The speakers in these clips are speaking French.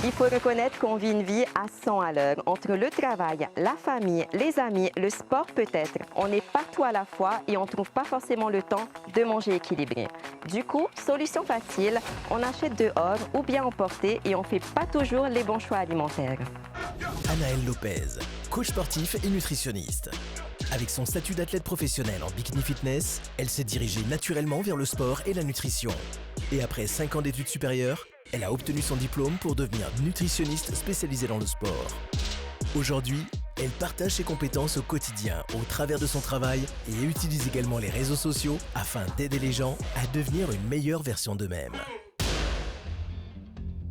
Il faut reconnaître qu'on vit une vie à 100 à l'heure. Entre le travail, la famille, les amis, le sport peut-être. On est partout à la fois et on ne trouve pas forcément le temps de manger équilibré. Du coup, solution facile, on achète dehors ou bien emporté et on ne fait pas toujours les bons choix alimentaires. Anaëlle Lopez, coach sportif et nutritionniste. Avec son statut d'athlète professionnel en bikini fitness, elle s'est dirigée naturellement vers le sport et la nutrition. Et après 5 ans d'études supérieures, elle a obtenu son diplôme pour devenir nutritionniste spécialisée dans le sport. Aujourd'hui, elle partage ses compétences au quotidien au travers de son travail et utilise également les réseaux sociaux afin d'aider les gens à devenir une meilleure version d'eux-mêmes.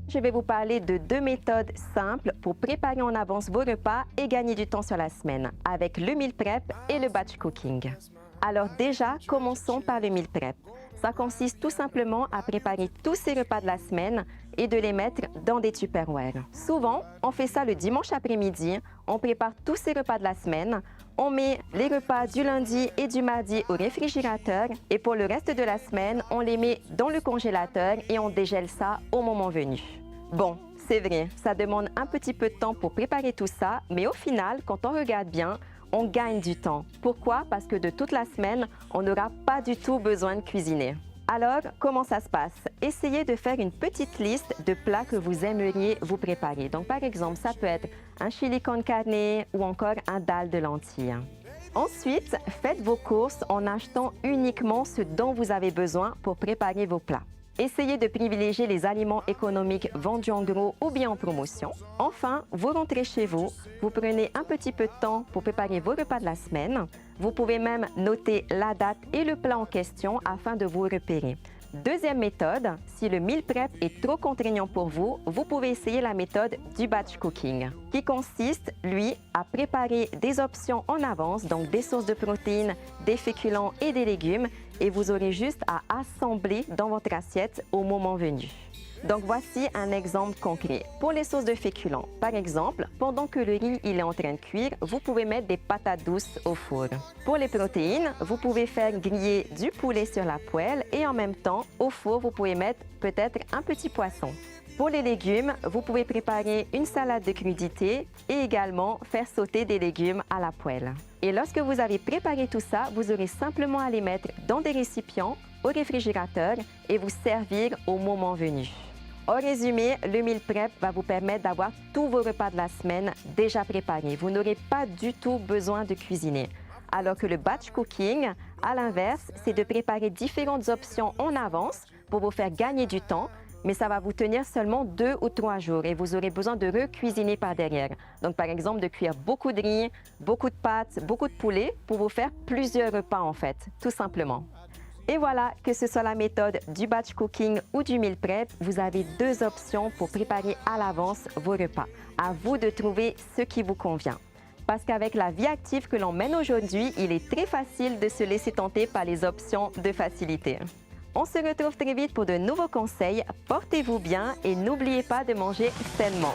Je vais vous parler de 2 méthodes simples pour préparer en avance vos repas et gagner du temps sur la semaine, avec le meal prep et le batch cooking. Alors déjà, commençons par le meal prep. Ça consiste tout simplement à préparer tous ces repas de la semaine et de les mettre dans des Tupperware. Souvent, on fait ça le dimanche après-midi, on prépare tous ces repas de la semaine, on met les repas du lundi et du mardi au réfrigérateur et pour le reste de la semaine, on les met dans le congélateur et on dégèle ça au moment venu. Bon, c'est vrai, ça demande un petit peu de temps pour préparer tout ça, mais au final, quand on regarde bien, on gagne du temps. Pourquoi? Parce que de toute la semaine, on n'aura pas du tout besoin de cuisiner. Alors, comment ça se passe? Essayez de faire une petite liste de plats que vous aimeriez vous préparer. Donc, par exemple, ça peut être un chili con carne ou encore un dal de lentilles. Ensuite, faites vos courses en achetant uniquement ce dont vous avez besoin pour préparer vos plats. Essayez de privilégier les aliments économiques vendus en gros ou bien en promotion. Enfin, vous rentrez chez vous, vous prenez un petit peu de temps pour préparer vos repas de la semaine. Vous pouvez même noter la date et le plat en question afin de vous repérer. Deuxième méthode, si le meal prep est trop contraignant pour vous, vous pouvez essayer la méthode du batch cooking, qui consiste, lui, à préparer des options en avance, donc des sources de protéines, des féculents et des légumes, et vous aurez juste à assembler dans votre assiette au moment venu. Donc voici un exemple concret. Pour les sauces de féculents, par exemple, pendant que le riz il est en train de cuire, vous pouvez mettre des patates douces au four. Pour les protéines, vous pouvez faire griller du poulet sur la poêle et en même temps, au four, vous pouvez mettre peut-être un petit poisson. Pour les légumes, vous pouvez préparer une salade de crudités et également faire sauter des légumes à la poêle. Et lorsque vous avez préparé tout ça, vous aurez simplement à les mettre dans des récipients, au réfrigérateur et vous servir au moment venu. En résumé, le meal prep va vous permettre d'avoir tous vos repas de la semaine déjà préparés. Vous n'aurez pas du tout besoin de cuisiner. Alors que le batch cooking, à l'inverse, c'est de préparer différentes options en avance pour vous faire gagner du temps, mais ça va vous tenir seulement 2 ou 3 jours et vous aurez besoin de recuisiner par derrière. Donc par exemple de cuire beaucoup de riz, beaucoup de pâtes, beaucoup de poulet pour vous faire plusieurs repas en fait, tout simplement. Et voilà, que ce soit la méthode du batch cooking ou du meal prep, vous avez 2 options pour préparer à l'avance vos repas. À vous de trouver ce qui vous convient. Parce qu'avec la vie active que l'on mène aujourd'hui, il est très facile de se laisser tenter par les options de facilité. On se retrouve très vite pour de nouveaux conseils. Portez-vous bien et n'oubliez pas de manger sainement.